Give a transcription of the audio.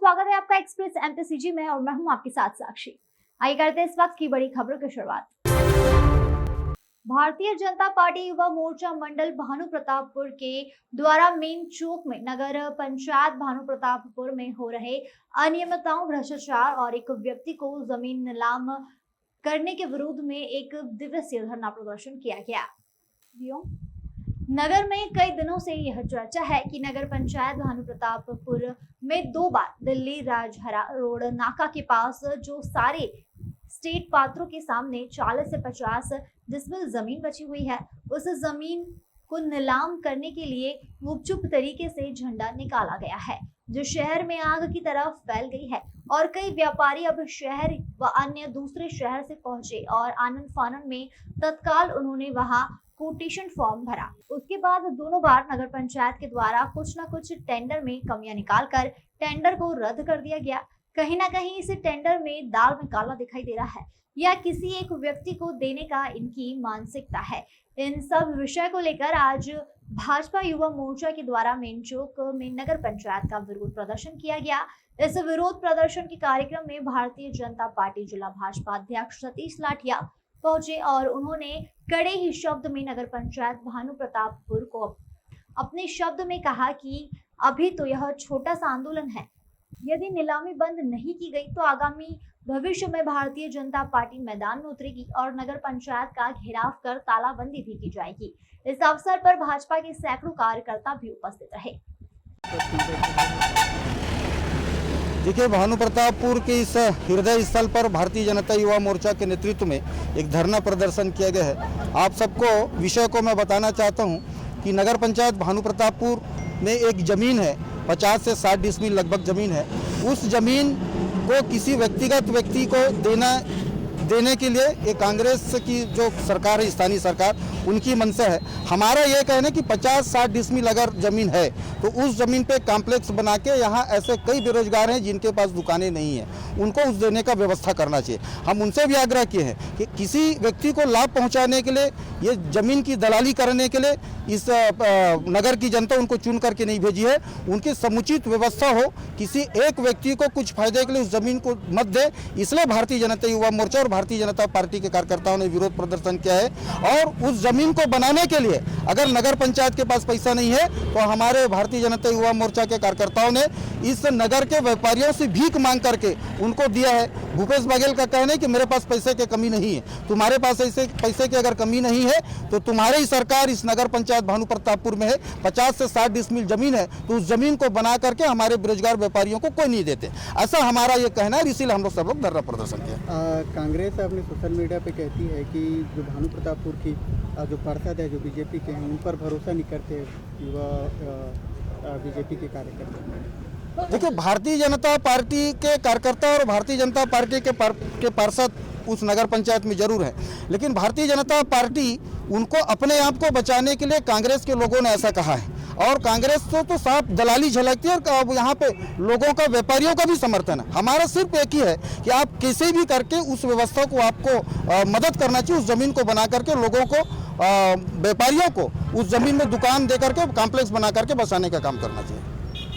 स्वागत है आपका एक्सप्रेस एमपीसीजी में और मैं हूं आपके साथ साक्षी। आइए करते हैं इस वक्त की बड़ी खबरों की शुरुआत। भारतीय जनता पार्टी युवा मोर्चा मंडल भानु प्रतापपुर के द्वारा मेन चौक में नगर पंचायत भानु प्रतापपुर में हो रहे अनियमितताओं, भ्रष्टाचार और एक व्यक्ति को जमीन नीलाम करने के विरोध में एक दिवसीय धरना प्रदर्शन किया गया। नगर में कई दिनों से यह चर्चा है कि नगर पंचायत भानु प्रतापपुर में 2 बार दिल्ली राजहरा रोड नाका के पास जो सारे स्टेट पात्रों के सामने 40 से 50 डिसमिल जमीन बची हुई है, उस जमीन को नीलाम करने के लिए गुपचुप तरीके से झंडा निकाला गया है, जो शहर में आग की तरह फैल गई है और कई व्यापारी अब शहर व अन्य दूसरे शहर से पहुंचे और आनन फानन में तत्काल उन्होंने वहां कोटेशन फॉर्म भरा। उसके बाद दोनों बार नगर पंचायत के द्वारा कुछ न कुछ टेंडर में कमियां निकालकर टेंडर को रद्द कर दिया गया। कहीं ना कहीं इस टेंडर में दाल में काला दिखाई दे रहा है या किसी एक व्यक्ति को देने का इनकी मानसिकता है। इन सब विषय को लेकर आज भाजपा युवा मोर्चा के द्वारा मेन चौक में नगर पंचायत का विरोध प्रदर्शन किया गया। इस विरोध प्रदर्शन के कार्यक्रम में भारतीय जनता पार्टी जिला भाजपा अध्यक्ष सतीश लाठिया पहुंचे और उन्होंने कड़े ही शब्द में नगर पंचायत भानु प्रतापपुर को अपने शब्द में कहा कि अभी तो यह छोटा सा आंदोलन है, यदि नीलामी बंद नहीं की गई तो आगामी भविष्य में भारतीय जनता पार्टी मैदान में उतरेगी और नगर पंचायत का घेराव कर तालाबंदी भी की जाएगी। इस अवसर पर भाजपा के सैकड़ों कार्यकर्ता भी उपस्थित रहे। देखिए, भानु प्रतापपुर के इस हृदय स्थल पर भारतीय जनता युवा मोर्चा के नेतृत्व में एक धरना प्रदर्शन किया गया है। आप सबको विषय को मैं बताना चाहता हूं कि नगर पंचायत भानु प्रतापपुर में एक ज़मीन है, 50 से 60 डिसमिल लगभग ज़मीन है। उस ज़मीन को किसी व्यक्तिगत व्यक्ति को देने के लिए ये कांग्रेस की जो सरकार है, स्थानीय सरकार, उनकी मंशा है। हमारा ये कहना है कि 50-60 डिसमिल अगर ज़मीन है तो उस ज़मीन पे कॉम्प्लेक्स बना के यहाँ ऐसे कई बेरोजगार हैं जिनके पास दुकानें नहीं हैं, उनको उस देने का व्यवस्था करना चाहिए। हम उनसे भी आग्रह किए हैं कि किसी व्यक्ति को लाभ पहुँचाने के लिए, ये ज़मीन की दलाली करने के लिए इस नगर की जनता उनको चुन करके नहीं भेजी है, उनकी समुचित व्यवस्था हो, किसी एक व्यक्ति को कुछ फायदे के लिए उस ज़मीन को मत दे। इसलिए भारतीय जनता युवा मोर्चा और भारतीय जनता पार्टी के कार्यकर्ताओं ने विरोध प्रदर्शन किया है। और उस जमीन को बनाने के लिए अगर नगर पंचायत के पास पैसा नहीं है तो हमारे भारतीय जनता युवा मोर्चा के कार्यकर्ताओं ने इस नगर के व्यापारियों से भीख मांग करके उनको दिया है। भूपेश बघेल का कहना है कि मेरे पास पैसे की कमी नहीं है, तुम्हारे पास ऐसे पैसे की अगर कमी नहीं है तो तुम्हारी सरकार इस नगर पंचायत भानु प्रतापपुर में है, 50 से 60 डिसमिल जमीन है, तो उस जमीन को बना करके हमारे बेरोजगार व्यापारियों को कोई नहीं देते, ऐसा हमारा ये कहना है। इसीलिए हम लोग सब लोग धरना प्रदर्शन किया। कांग्रेस अपने सोशल मीडिया पे कहती है कि जो भानु प्रतापपुर की जो पार्षद है, जो बीजेपी के हैं, उन पर भरोसा नहीं करते युवा बीजेपी के कार्यकर्ता। देखिए, भारतीय जनता पार्टी के कार्यकर्ता और भारतीय जनता पार्टी के पार्षद उस नगर पंचायत में जरूर है, लेकिन भारतीय जनता पार्टी उनको अपने आप को बचाने के लिए कांग्रेस के लोगों ने ऐसा कहा है और कांग्रेस तो साफ दलाली झलकती है और यहाँ पे लोगों का, व्यापारियों का भी समर्थन है। हमारा सिर्फ एक ही है कि आप कैसे भी करके उस व्यवस्था को आपको मदद करना चाहिए, उस जमीन को बना करके लोगों को, व्यापारियों को उस जमीन में दुकान दे करके कॉम्प्लेक्स बना करके बसाने का काम करना चाहिए।